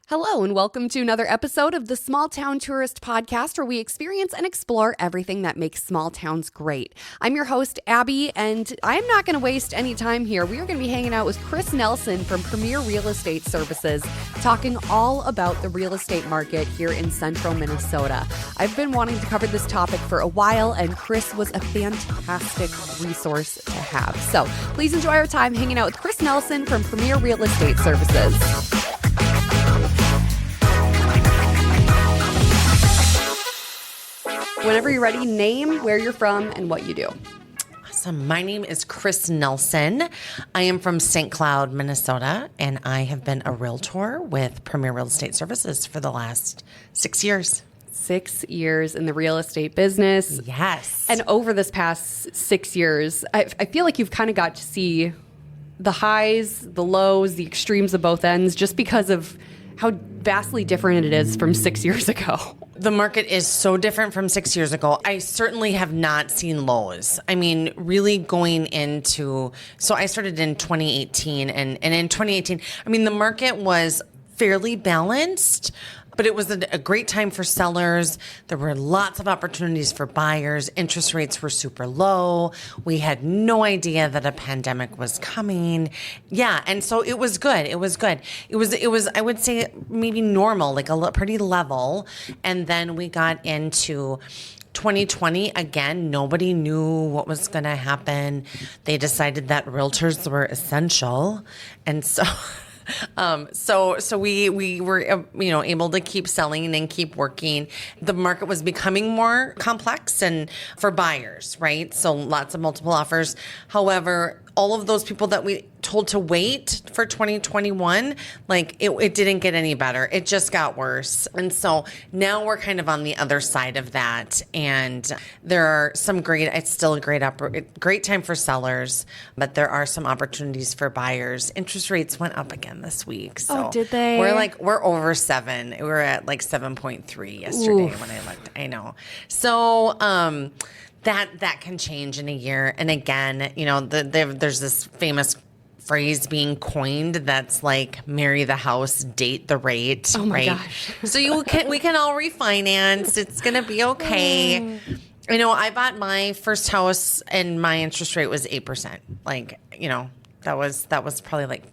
Hello, and welcome to another episode of the Small Town Tourist Podcast, where we experience and explore everything that makes small towns great. I'm your host, Abby, and I'm not going to waste any time here. We are going to be hanging out with Kris Nelson from Premier Real Estate Services, talking all about the real estate market here in central Minnesota. I've been wanting to cover this topic for a while, and Kris was a fantastic resource to have. So please enjoy our time hanging out with Kris Nelson from Premier Real Estate Services. Whenever you're ready, name, where you're from, and what you do. Awesome. My name is Kris Nelson. I am from St. Cloud, Minnesota, and I have been a realtor with Premier Real Estate Services for the last 6 years. 6 years in the real estate business. Yes. And over this past 6 years, I feel like you've kind of got to see the highs, the lows, the extremes of both ends, just because of how vastly different it is from 6 years ago. The market is so different from 6 years ago. I certainly have not seen lows. I mean, really going into, so I started in 2018, and in 2018, I mean, the market was fairly balanced, but it was a great time for sellers. There were lots of opportunities for buyers. Interest rates were super low. We had no idea that a pandemic was coming. Yeah, and so it was good. It was good. It was I would say maybe normal, like pretty level. And then we got into 2020, again, nobody knew what was going to happen. They decided that realtors were essential. And so So we were, able to keep selling and keep working. The market was becoming more complex and for buyers, right? So lots of multiple offers. However, all of those people that we told to wait for 2021, like it didn't get any better. It just got worse. And so now we're kind of on the other side of that. And there are some it's still a great time for sellers, but there are some opportunities for buyers. Interest rates went up again this week. So did they? We're over 7. We're at like 7.3 yesterday when I looked. I know. So, that can change in a year. And again, there's this famous phrase being coined that's like marry the house, date the rate. Oh my right? gosh. So we can all refinance. It's going to be okay. I bought my first house and my interest rate was 8%. Like, that was probably like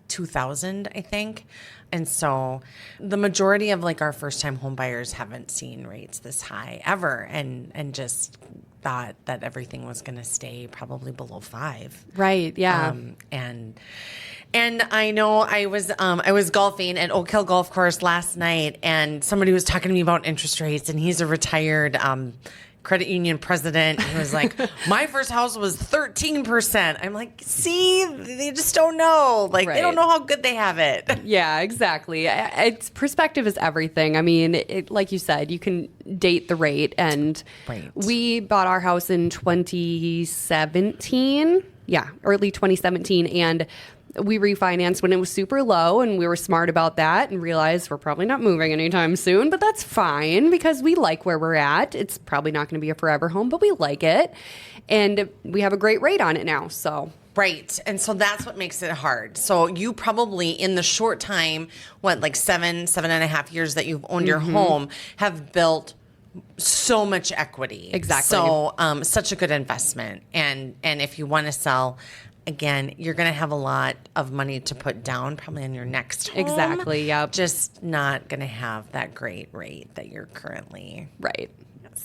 2000, I think. And so the majority of like our first time home buyers haven't seen rates this high ever and just thought that everything was going to stay probably below 5. Right. Yeah. And I know I was golfing at Oak Hill Golf Course last night, and somebody was talking to me about interest rates, and he's a retired credit union president. He was like, my first house was 13%. I'm like, see, they just don't know. Like, They don't know how good they have it. Yeah, exactly. It's perspective is everything. I mean, like you said, you can date the rate. And we bought our house in 2017. Yeah, early 2017. And we refinanced when it was super low, and we were smart about that and realized we're probably not moving anytime soon, but that's fine because we like where we're at. It's probably not going to be a forever home, but we like it. And we have a great rate on it now, so. Right. And so that's what makes it hard. So you probably, in the short time, like 7.5 years that you've owned your home, have built so much equity. Exactly. So such a good investment. And if you want to sell, again, you're going to have a lot of money to put down probably on your next home. Exactly, yep. Just not going to have that great rate that you're currently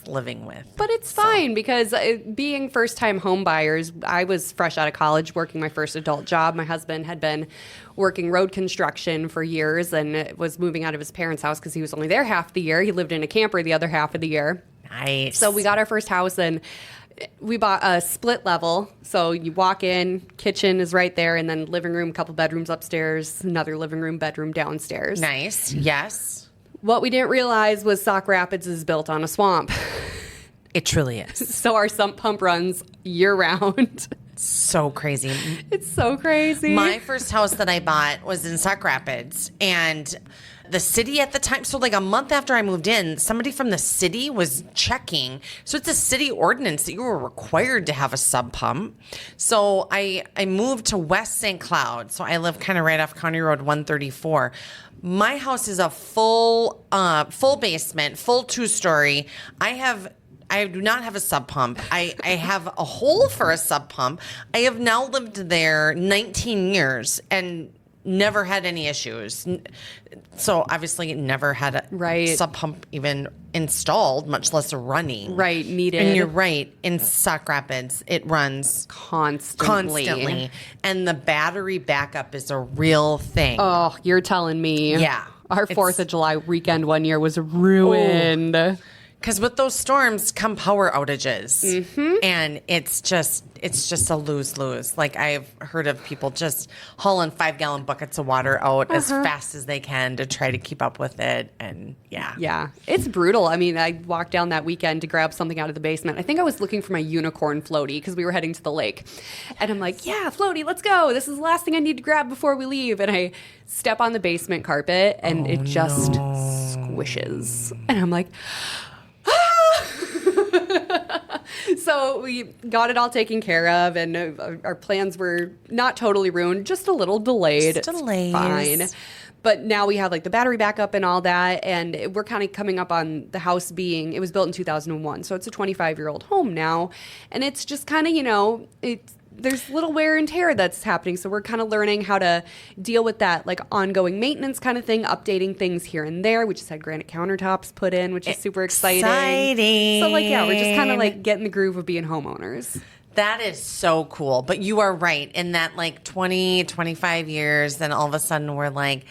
living with. But it's fine because being first-time home buyers, I was fresh out of college working my first adult job. My husband had been working road construction for years and was moving out of his parents' house because he was only there half the year. He lived in a camper the other half of the year. Nice. So we got our first house, and we bought a split level. So you walk in, kitchen is right there, and then living room, couple bedrooms upstairs, another living room, bedroom downstairs. Nice. Yes. What we didn't realize was Sauk Rapids is built on a swamp. It truly is. So our sump pump runs year round. So crazy. It's so crazy. My first house that I bought was in Sauk Rapids, and the city at the time, so like a month after I moved in, somebody from the city was checking. So it's a city ordinance that you were required to have a sub pump. So I moved to West St. Cloud. So I live kind of right off County Road 134. My house is a full basement, full 2-story. I do not have a sub pump. I have a hole for a sub pump. I have now lived there 19 years and never had any issues. So obviously never had a sub pump even installed, much less running. Right, needed. And you're right. In Sauk Rapids, it runs constantly. And the battery backup is a real thing. Oh, you're telling me. Yeah. Our 4th of July weekend one year was ruined. Because with those storms come power outages, and it's just a lose-lose. Like I've heard of people just hauling 5-gallon buckets of water out as fast as they can to try to keep up with it, and yeah, it's brutal. I mean, I walked down that weekend to grab something out of the basement. I think I was looking for my unicorn floaty because we were heading to the lake, and I'm like, yeah, floaty, let's go. This is the last thing I need to grab before we leave. And I step on the basement carpet, and it just squishes, and I'm like. So we got it all taken care of, and our plans were not totally ruined, just a little delayed. Just delays. Fine. But now we have like the battery backup and all that, and we're kind of coming up on the house being, it was built in 2001, so it's a 25-year-old home now, and it's just kind of, there's little wear and tear that's happening. So we're kind of learning how to deal with that, like ongoing maintenance kind of thing, updating things here and there. We just had granite countertops put in, which is super exciting. So like, yeah, we're just kind of like getting the groove of being homeowners. That is so cool. But you are right. In that like 20, 25 years, then all of a sudden we're like,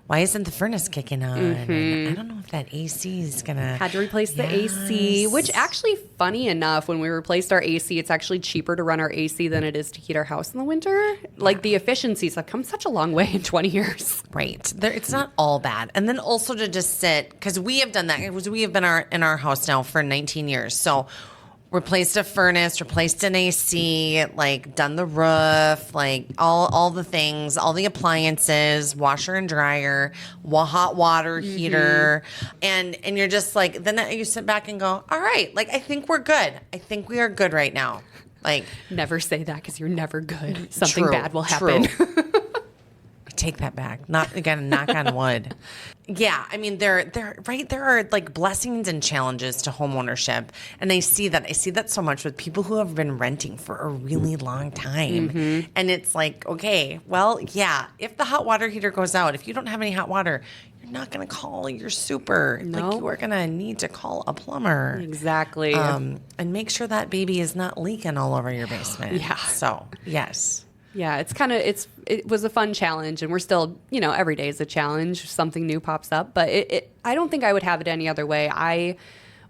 why isn't the furnace kicking on? And I don't know if that AC is going to... Had to replace the AC, which actually, funny enough, when we replaced our AC, it's actually cheaper to run our AC than it is to heat our house in the winter. Like, the efficiencies have come such a long way in 20 years. Right. It's not all bad. And then also to just sit, because we have done that. We have been in our house now for 19 years. So... replaced a furnace, replaced an AC, like done the roof, like all the things, all the appliances, washer and dryer, hot water heater. And you're just like, then you sit back and go, all right, like I think we're good. I think we are good right now. Like never say that because you're never good. Something bad will happen. I take that back. Not again, knock on wood. Yeah, I mean, there are like blessings and challenges to homeownership, and I see that so much with people who have been renting for a really long time, and it's like, okay, well, yeah, if the hot water heater goes out, if you don't have any hot water, you're not going to call your super. No. Like you are going to need to call a plumber. Exactly. And make sure that baby is not leaking all over your basement. Yeah. So, yes. Yeah, it was a fun challenge, and we're still, every day is a challenge. Something new pops up, but I don't think I would have it any other way. I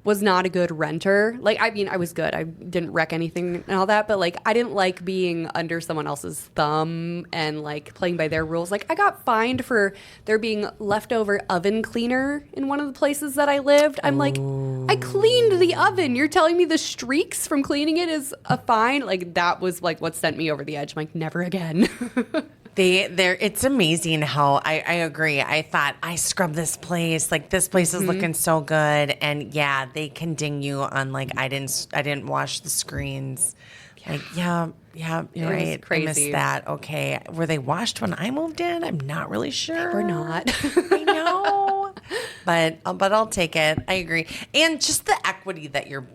was not a good renter. Like, I mean, I was good. I didn't wreck anything and all that, but like, I didn't like being under someone else's thumb and like playing by their rules. Like, I got fined for there being leftover oven cleaner in one of the places that I lived. I'm like, I cleaned the oven. You're telling me the streaks from cleaning it is a fine? Like, that was like what sent me over the edge. I'm like, never again. It's amazing how I agree. I thought I scrubbed this place, like this place is looking so good, and yeah, they can ding you on like I didn't wash the screens. Yeah. Like yeah, you're right. Crazy. I missed that. Okay, were they washed when I moved in? I'm not really sure. Or not. I know, but I'll take it. I agree, and just the equity that you're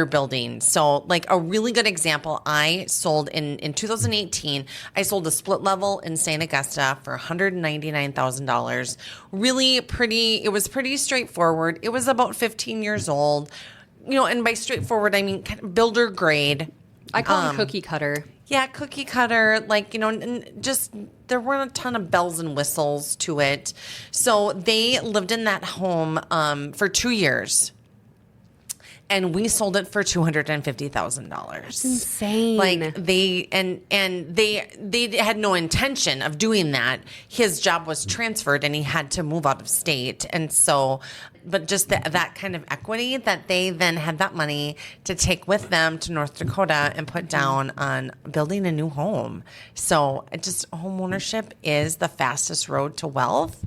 building. So like a really good example, I sold in 2018, I sold a split level in St. Augusta for $199,000. Really pretty. It was pretty straightforward. It was about 15 years old, and by straightforward, I mean kind of builder grade. I call it cookie cutter. Yeah, cookie cutter, like, and just there weren't a ton of bells and whistles to it. So they lived in that home for 2 years. And we sold it for $250,000. That's insane. Like they had no intention of doing that. His job was transferred, and he had to move out of state, and so but just that kind of equity that they then had that money to take with them to North Dakota and put down on building a new home. So home ownership is the fastest road to wealth.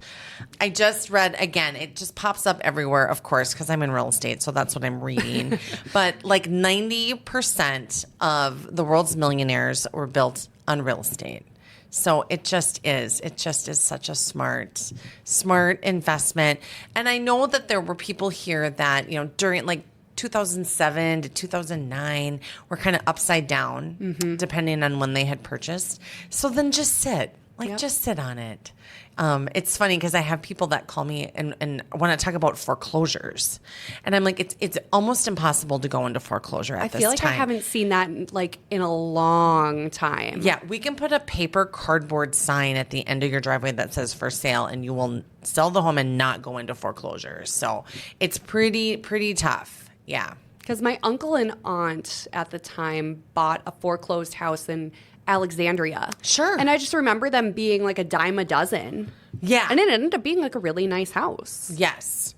I just read, again, it just pops up everywhere, of course, because I'm in real estate, so that's what I'm reading. But like 90% of the world's millionaires were built on real estate. So it just is such a smart investment. And I know that there were people here that, during like 2007 to 2009 were kind of upside down, depending on when they had purchased. So then just sit. Just sit on it. It's funny because I have people that call me and want to talk about foreclosures. And I'm like, it's almost impossible to go into foreclosure at this time. I feel like I haven't seen that in a long time. Yeah, we can put a paper cardboard sign at the end of your driveway that says for sale, and you will sell the home and not go into foreclosure. So it's pretty tough. Yeah. Because my uncle and aunt at the time bought a foreclosed house in Alexandria. Sure. And I just remember them being like a dime a dozen. Yeah. And it ended up being like a really nice house. Yes.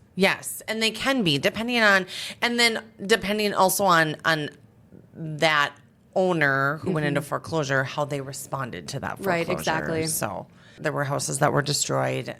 And they can be depending also on that owner who went into foreclosure, how they responded to that foreclosure. Right, exactly. So there were houses that were destroyed.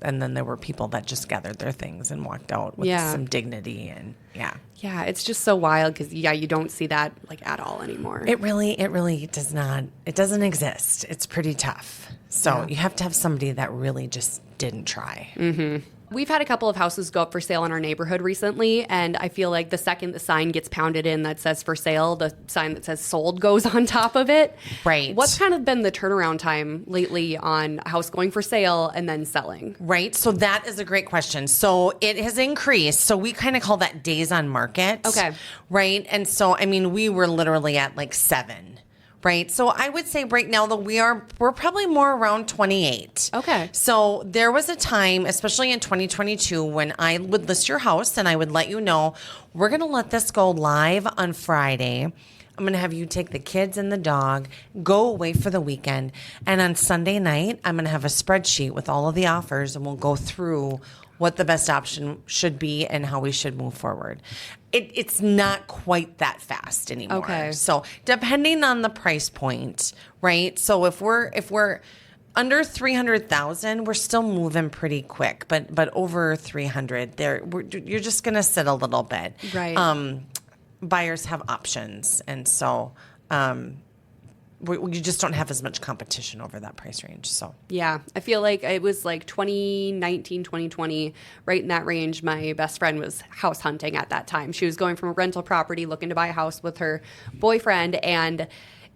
And then there were people that just gathered their things and walked out with some dignity and Yeah, it's just so wild because, you don't see that like at all anymore. It really does not. It doesn't exist. It's pretty tough. So you have to have somebody that really just didn't try. Mm-hmm. We've had a couple of houses go up for sale in our neighborhood recently, and I feel like the second the sign gets pounded in that says for sale, the sign that says sold goes on top of it. Right. What's kind of been the turnaround time lately on a house going for sale and then selling? Right. So that is a great question. So it has increased. So we kind of call that days on market. Okay. Right. And so, we were literally at like 7. Right. So I would say right now that we're probably more around 28. Okay. So there was a time, especially in 2022, when I would list your house and I would let you know, we're going to let this go live on Friday. I'm going to have you take the kids and the dog, go away for the weekend. And on Sunday night, I'm going to have a spreadsheet with all of the offers, and we'll go through what the best option should be and how we should move forward. It's not quite that fast anymore. Okay. So depending on the price point, right? So if we're under 300,000, we're still moving pretty quick, but over 300, you're just going to sit a little bit. Right. Buyers have options, and so you just don't have as much competition over that price range. So yeah, I feel like it was like 2019, 2020, right in that range. My best friend was house hunting at that time. She was going from a rental property looking to buy a house with her boyfriend, and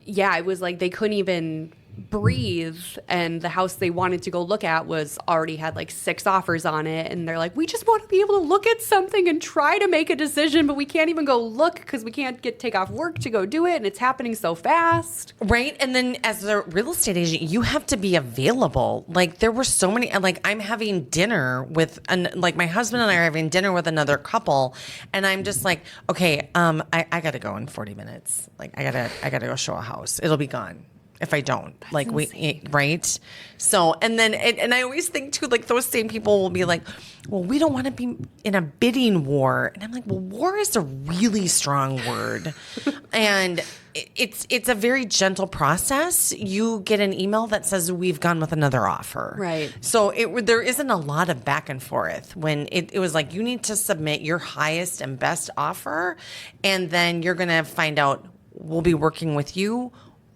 it was like they couldn't even breathe, and the house they wanted to go look at was already had like 6 offers on it, and they're like, we just want to be able to look at something and try to make a decision, but we can't even go look because we can't take off work to go do it, and it's happening so fast. Right. And then as a real estate agent, you have to be available. Like there were so many, like I'm having dinner with my husband and I are having dinner with another couple, and I'm just like, okay, I gotta go in 40 minutes. Like I gotta go show a house. It'll be gone if I don't. That's insane. Right? So, and then, and I always think too, like those same people will be like, well, we don't want to be in a bidding war. And I'm like, well, war is a really strong word. And it's a very gentle process. You get an email that says we've gone with another offer. Right. So there isn't a lot of back and forth when it was like, you need to submit your highest and best offer. And then you're going to find out we'll be working with you,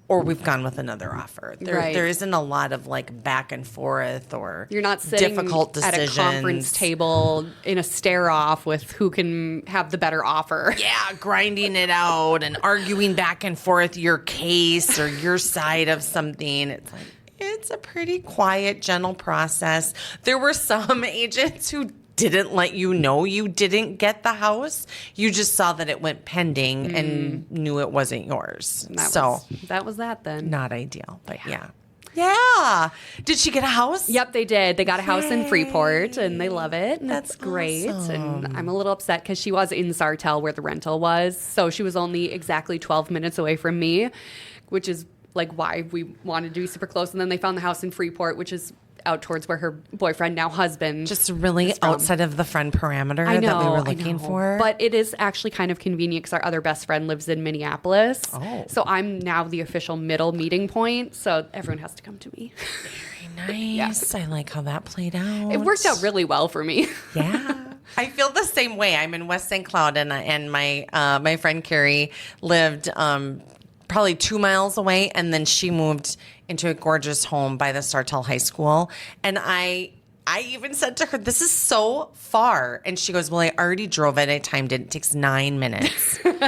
or we've gone with another offer. There isn't a lot of like back and forth or you're not sitting difficult decisions at a conference table in a stare off with who can have the better offer. Yeah, grinding it out and arguing back and forth your case or your side of something. It's like it's a pretty quiet, gentle process. There were some agents who didn't let you know you didn't get the house. You just saw that it went pending and knew it wasn't yours. That was that then. Not ideal, but yeah. Yeah. Did she get a house? Yep, they did. They got a house in Freeport, and they love it. And That's great. awesome. And I'm a little upset because she was in Sartell where the rental was. So she was only exactly 12 minutes away from me, which is like why we wanted to be super close. And then they found the house in Freeport, which is out towards where her boyfriend, now husband, Just really outside of the friend parameter that we were looking for. But it is actually kind of convenient because our other best friend lives in Minneapolis. Oh. So I'm now the official middle meeting point. So everyone has to come to me. Very nice. Yeah. I like how that played out. It worked out really well for me. Yeah. I feel the same way. I'm in West St. Cloud, and my friend Carrie lived probably 2 miles away, and then she moved into a gorgeous home by the Sartell High School. And I even said to her, "This is so far," and she goes, "Well, I already drove it. I timed it. It takes 9 minutes." Like,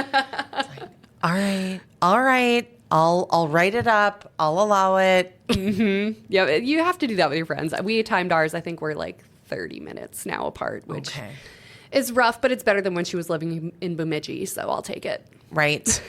all right. I'll write it up. I'll allow it. Mm-hmm. Yeah, you have to do that with your friends. We timed ours. I think we're like 30 minutes now apart, which is rough, but it's better than when she was living in Bemidji, so I'll take it. Right.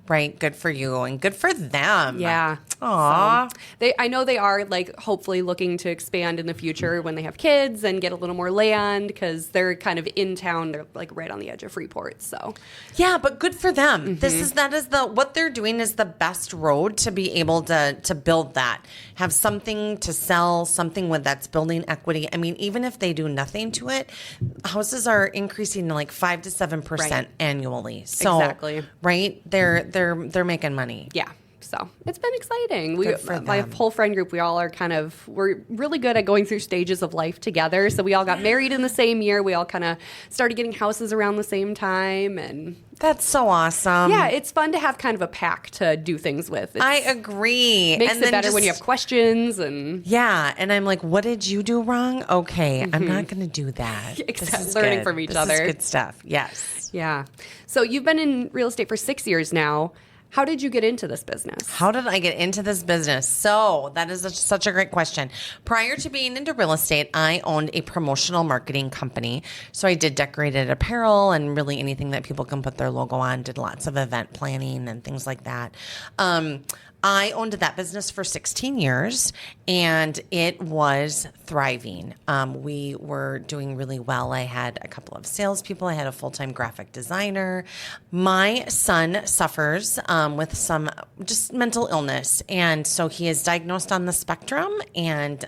Right. Good for you and good for them. Yeah. Aw. So I know they are like hopefully looking to expand in the future when they have kids and get a little more land because they're kind of in town. They're like right on the edge of Freeport. So yeah, but good for them. Mm-hmm. What they're doing is the best road to be able to build that. Have something to sell, something that's building equity. I mean, even if they do nothing to it, houses are increasing like 5 to 7% annually. So, exactly. Right? They're making money. Yeah. So it's been exciting. My whole friend group, we're really good at going through stages of life together. So we all got married in the same year. We all kind of started getting houses around the same time. And that's so awesome. Yeah, it's fun to have kind of a pack to do things with. I agree. Makes it better when you have questions. Yeah. And I'm like, what did you do wrong? Okay, I'm not going to do that. Learning from each other. This is good stuff. Yes. Yeah. So you've been in real estate for 6 years now. How did you get into this business? How did I get into this business? So that is such a great question. Prior to being into real estate, I owned a promotional marketing company. So I did decorated apparel and really anything that people can put their logo on, did lots of event planning and things like that. I owned that business for 16 years, and it was thriving. We were doing really well. I had a couple of salespeople. I had a full-time graphic designer. My son suffers with some just mental illness, and so he is diagnosed on the spectrum, and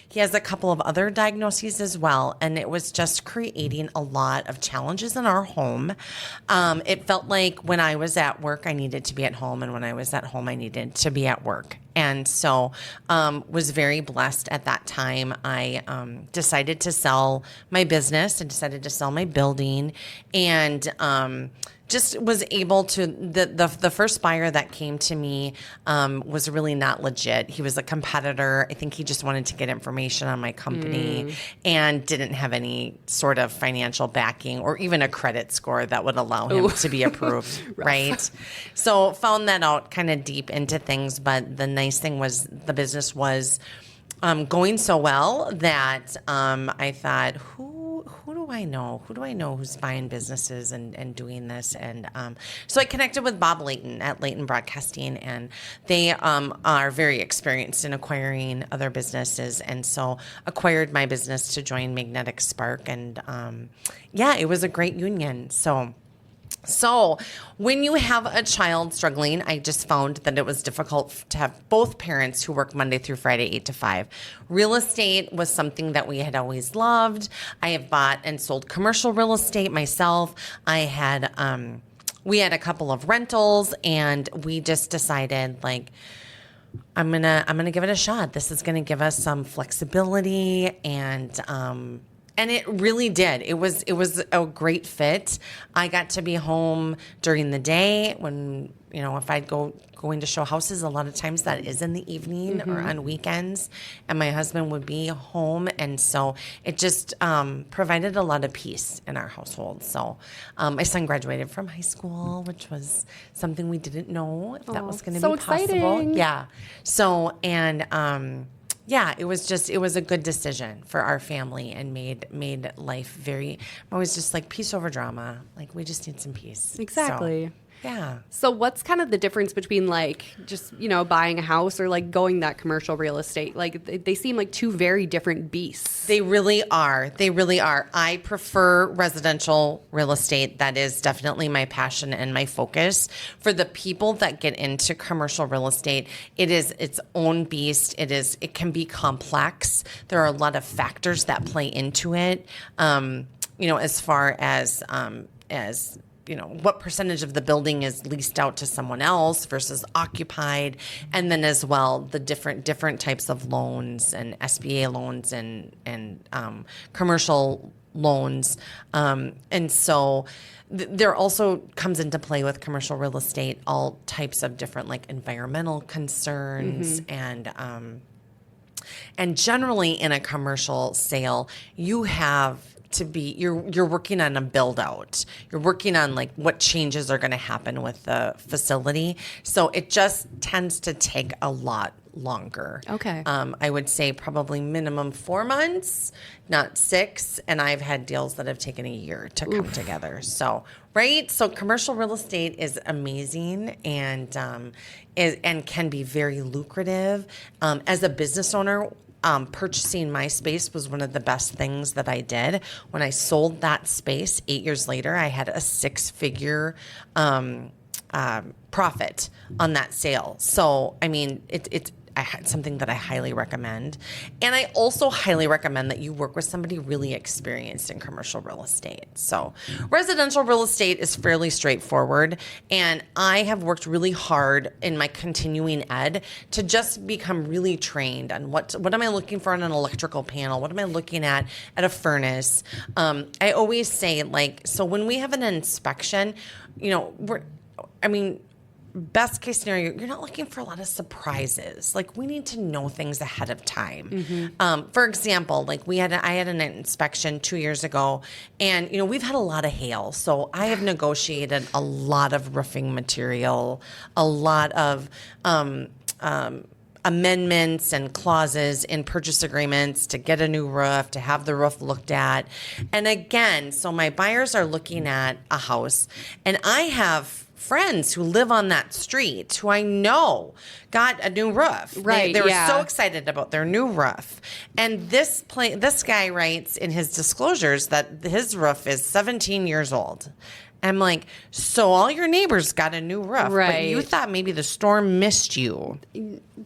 he has a couple of other diagnoses as well, and it was just creating a lot of challenges in our home. It felt like when I was at work, I needed to be at home, and when I was at home, I needed to be at work. And so was very blessed at that time. I decided to sell my business and decided to sell my building, and just was able to, the first buyer that came to me was really not legit. He was a competitor. I think he just wanted to get information on my company and didn't have any sort of financial backing or even a credit score that would allow him to be approved, right? So found that out kind of deep into things. But the nice thing was the business was going so well that I thought, who do I know? Who do I know who's buying businesses and doing this? And so I connected with Bob Layton at Layton Broadcasting, and they are very experienced in acquiring other businesses, and so acquired my business to join Magnetic Spark. And it was a great union. So when you have a child struggling, I just found that it was difficult to have both parents who work Monday through Friday, 8 to 5. Real estate was something that we had always loved. I have bought and sold commercial real estate myself. I had, we had a couple of rentals, and we just decided, like, I'm gonna give it a shot. This is gonna give us some flexibility, and it really did. It was a great fit. I got to be home during the day when, if I'd going to show houses, a lot of times that is in the evening or on weekends, and my husband would be home. And so it just provided a lot of peace in our household. So my son graduated from high school, which was something we didn't know if that was going to be possible. Exciting. Yeah. So, it was a good decision for our family and made life very, I'm always just like peace over drama. Like we just need some peace. Exactly. So, Yeah. So what's kind of the difference between like just, buying a house or like going that commercial real estate? Like they seem like two very different beasts. They really are. They really are. I prefer residential real estate. That is definitely my passion and my focus. For the people that get into commercial real estate, it is its own beast. It can be complex. There are a lot of factors that play into it. As far as what percentage of the building is leased out to someone else versus occupied, and then as well the different types of loans and SBA loans and commercial loans, and so there also comes into play with commercial real estate all types of different like environmental concerns and generally in a commercial sale you have to be you're working on a build out. You're working on like what changes are going to happen with the facility. So it just tends to take a lot longer. Okay. I would say probably minimum 4 months, not 6. And I've had deals that have taken a year to come together. So, right. So commercial real estate is amazing and can be very lucrative. As a business owner, purchasing my space was one of the best things that I did. When I sold that space 8 years later, I had a 6-figure profit on that sale. So, I mean, it's something that I highly recommend. And I also highly recommend that you work with somebody really experienced in commercial real estate. So residential real estate is fairly straightforward. And I have worked really hard in my continuing ed to just become really trained on what am I looking for on an electrical panel? What am I looking at a furnace? I always say so when we have an inspection, best case scenario, you're not looking for a lot of surprises. Like we need to know things ahead of time. For example, I had an inspection 2 years ago, and we've had a lot of hail. So I have negotiated a lot of roofing material, a lot of amendments and clauses in purchase agreements to get a new roof, to have the roof looked at. And again, so my buyers are looking at a house, and I have friends who live on that street who I know got a new roof. Right. They were so excited about their new roof. And this guy writes in his disclosures that his roof is 17 years old. I'm like, so all your neighbors got a new roof, but you thought maybe the storm missed you.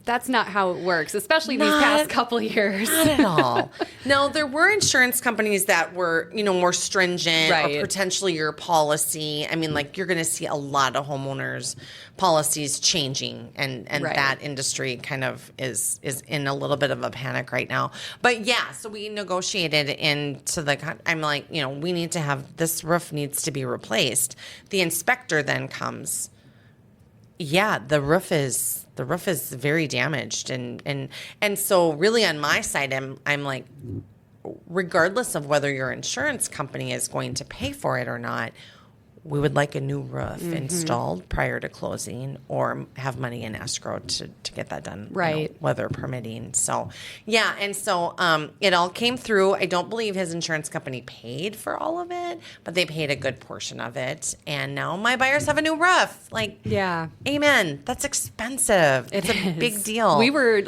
That's not how it works, especially these past couple years. Not at all. Now, there were insurance companies that were, more stringent or potentially your policy. I mean, you're going to see a lot of homeowners policies changing, and that industry kind of is in a little bit of a panic right now. But yeah, so we negotiated I'm like, we need to have, this roof needs to be replaced. The inspector then comes. Yeah, the roof is very damaged, and so really on my side, I'm like, regardless of whether your insurance company is going to pay for it or not, we would like a new roof installed prior to closing, or have money in escrow to get that done, weather permitting. So, yeah, and so it all came through. I don't believe his insurance company paid for all of it, but they paid a good portion of it. And now my buyers have a new roof. Amen. That's expensive. It's a big deal. We were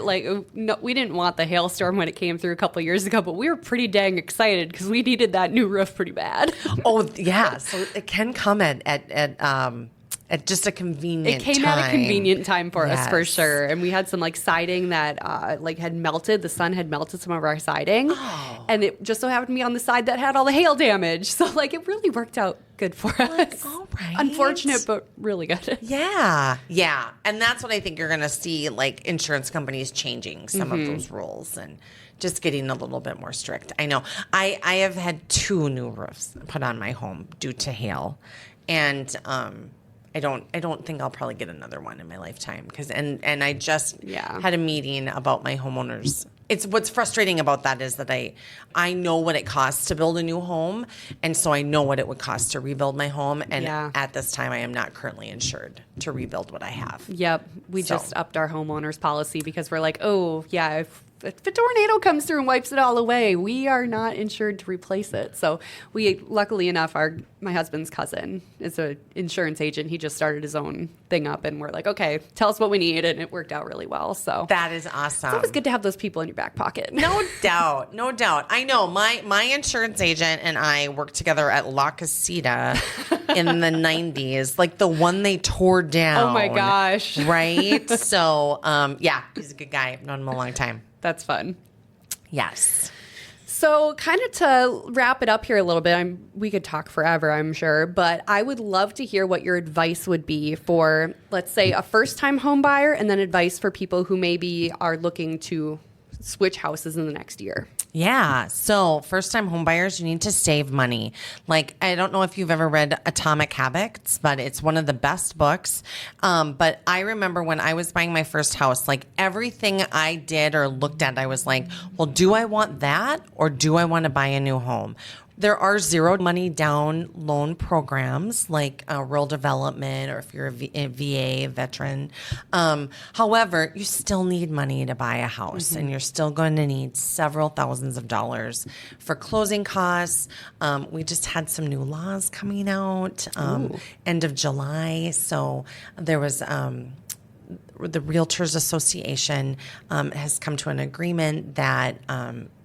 no, we didn't want the hailstorm when it came through a couple years ago, but we were pretty dang excited because we needed that new roof pretty bad. Oh, yeah. So it can come at just a convenient time. It came at a convenient time for us, for sure. And we had some siding that had melted. The sun had melted some of our siding. Oh. And it just so happened to be on the side that had all the hail damage. So it really worked out good for us. All right. Unfortunate, but really good. Yeah. Yeah. And that's what I think you're going to see, insurance companies changing some of those rules and just getting a little bit more strict. I know. I have had 2 new roofs put on my home due to hail. And I don't think I'll probably get another one in my lifetime and I just had a meeting about my homeowners. It's what's frustrating about that is that I know what it costs to build a new home, and so I know what it would cost to rebuild my home, and at this time I am not currently insured to rebuild what I have. Yep. We just upped our homeowners policy because we're like, oh yeah, if if a tornado comes through and wipes it all away, we are not insured to replace it. So we, luckily enough, my husband's cousin is an insurance agent. He just started his own thing up, and we're like, okay, tell us what we need, and it worked out really well. So that is awesome. It's always good to have those people in your back pocket. No doubt, no doubt. I know my insurance agent and I worked together at La Casita in the 90s, like the one they tore down. Oh my gosh! Right? So, yeah, he's a good guy. I've known him a long time. That's fun. Yes. So kind of to wrap it up here a little bit, we could talk forever, I'm sure, but I would love to hear what your advice would be for, let's say, a first-time home buyer, and then advice for people who maybe are looking to switch houses in the next year. Yeah. So first-time home buyers, you need to save money. Like, I don't know if you've ever read Atomic Habits, but it's one of the best books. But I remember when I was buying my first house, like everything I did or looked at, I was like, well, do I want that or do I want to buy a new home? There are zero money down loan programs like rural development, or if you're a VA veteran. However, you still need money to buy a house, and you're still going to need several thousands of dollars for closing costs. We just had some new laws coming out end of July. So there was the Realtors Association has come to an agreement that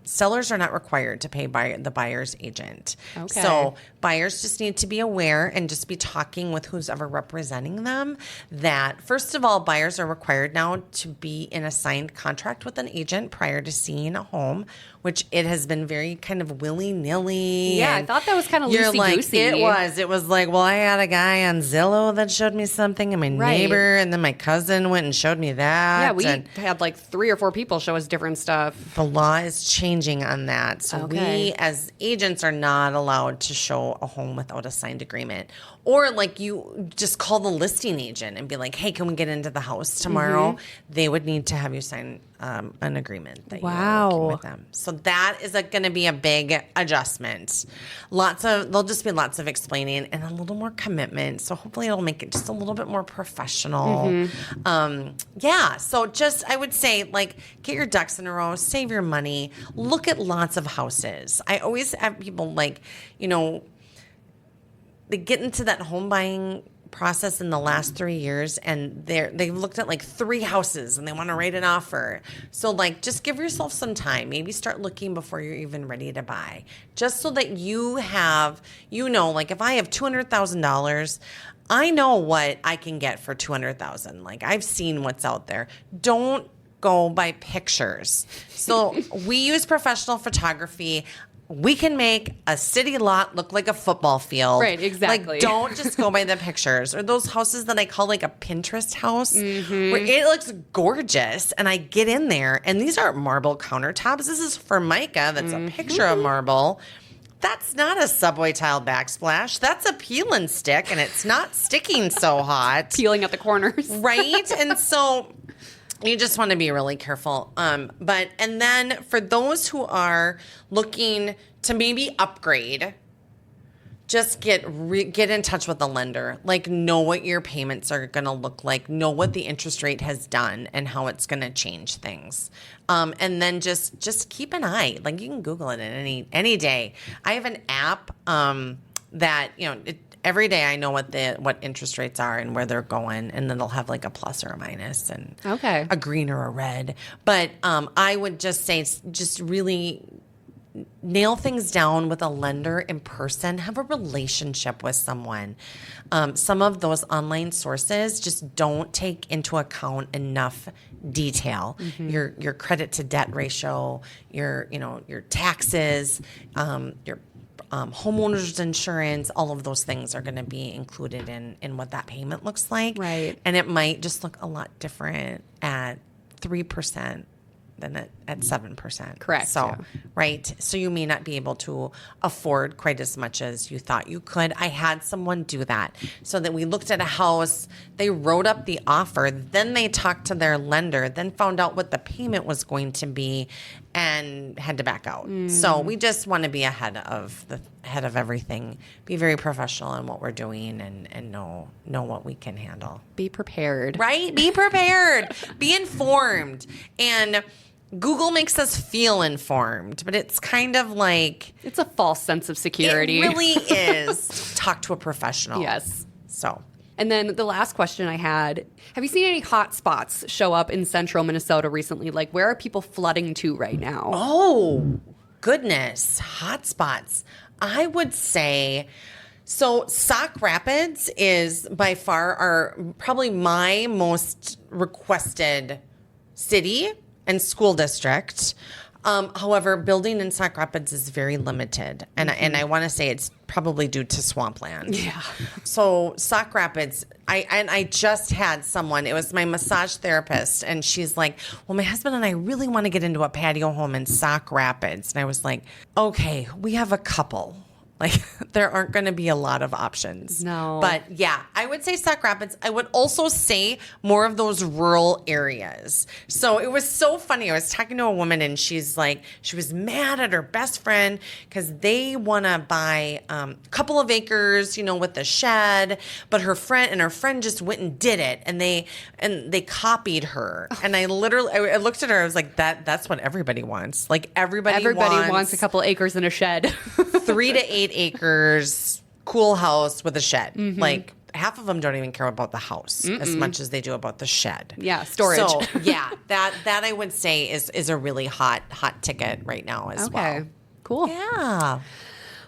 sellers are not required to pay the buyer's agent. Okay. So buyers just need to be aware and just be talking with who's ever representing them that, first of all, buyers are required now to be in a signed contract with an agent prior to seeing a home, which it has been very kind of willy-nilly. Yeah, I thought that was kind of loosey-goosey. It was like, well, I had a guy on Zillow that showed me something, and my neighbor, and then my cousin went and showed me that. Yeah, we had like 3 or 4 people show us different stuff. The law is changing on that. So we as agents are not allowed to show a home without a signed agreement. Or like you just call the listing agent and be like, hey, can we get into the house tomorrow? They would need to have you sign an agreement that you're working with them. So that is going to be a big adjustment. There'll just be lots of explaining and a little more commitment. So hopefully it'll make it just a little bit more professional. So just, I would say, like, get your ducks in a row, save your money, look at lots of houses. I always have people like, they get into that home buying process in the last 3 years, and they've looked at like 3 houses and they want to write an offer. So like, just give yourself some time. Maybe start looking before you're even ready to buy, just so that you have, like if I have $200,000, I know what I can get for $200,000. Like I've seen what's out there. Don't go by pictures. So we use professional photography. We can make a city lot look like a football field. Right, exactly. Like, don't just go by the pictures. Or those houses that I call like a Pinterest house, where it looks gorgeous. And I get in there, and these aren't marble countertops. This is Formica. That's a picture of marble. That's not a subway tile backsplash. That's a peel and stick, and it's not sticking so hot. Peeling at the corners. Right? And so you just want to be really careful. And then for those who are looking to maybe upgrade, just get in touch with the lender. Like, know what your payments are going to look like. Know what the interest rate has done and how it's going to change things. And then just keep an eye. Like, you can Google it any day. I have an app that every day I know what interest rates are and where they're going, and then they'll have like a plus or a minus and a green or a red. But I would just say, just really nail things down with a lender in person. Have a relationship with someone. Some of those online sources just don't take into account enough detail. Your credit to debt ratio, your taxes, your homeowners insurance, all of those things are going to be included in what that payment looks like. Right. And it might just look a lot different at 3% than at 7%. Correct. So, right. So you may not be able to afford quite as much as you thought you could. I had someone do that. So that we looked at a house, they wrote up the offer, then they talked to their lender, then found out what the payment was going to be and had to back out. So we just want to be ahead of everything, be very professional in what we're doing, and know what we can handle. Be prepared. Right? Be prepared. Be informed. And Google makes us feel informed, but it's kind of like It's a false sense of security. it really is. Talk to a professional. Yes. So, And then the last question I had, have you seen any hot spots show up in central Minnesota recently? Like, where are people flooding to right now? oh, goodness, hot spots. I would say, so Sauk Rapids is by far probably my most requested city and school district. However, building in Sauk Rapids is very limited. And I want to say it's probably due to swampland. Yeah. So Sauk Rapids, I just had someone, it was my massage therapist, and she's like, well, my husband and I really want to get into a patio home in Sauk Rapids. And I was like, okay, we have a couple. Like, there aren't going to be a lot of options. No. But yeah, I would say Sauk Rapids. I would also say more of those rural areas. So it was so funny. I was talking to a woman, and she's like, she was mad at her best friend because they want to buy a couple of acres, with the shed. But her friend just went and did it, and they copied her. And I looked at her. I was like, that's what everybody wants. Like everybody wants a couple acres in a shed. 3 to 8 acres, cool house with a shed. Like half of them don't even care about the house as much as they do about the shed. Yeah, storage. So yeah, that I would say is a really hot ticket right now as well. Okay, cool. Yeah.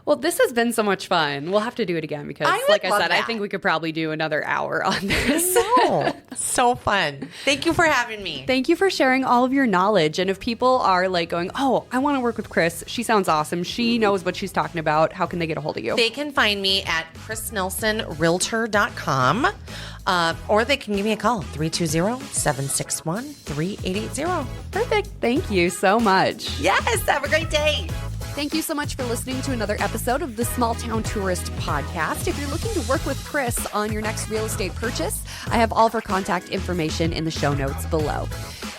Well, this has been so much fun. We'll have to do it again because, I would like I love said, I that. think we could probably do another hour on this. No, so fun. Thank you for having me. Thank you for sharing all of your knowledge. And if people are like going, oh, I want to work with Kris. She sounds awesome. She knows what she's talking about. How can they get a hold of you? They can find me at KrisNelsonRealtor.com, or they can give me a call, 320-761-3880. Perfect. Thank you so much. Yes, have a great day. Thank you so much for listening to another episode of the Small Town Tourist Podcast. If you're looking to work with Kris on your next real estate purchase, I have all of her contact information in the show notes below.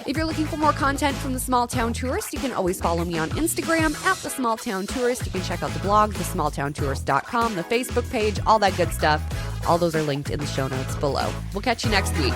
If you're looking for more content from the Small Town Tourist, you can always follow me on Instagram at the Small Town Tourist. You can check out the blog, thesmalltowntourist.com, the Facebook page, all that good stuff. All those are linked in the show notes below. We'll catch you next week.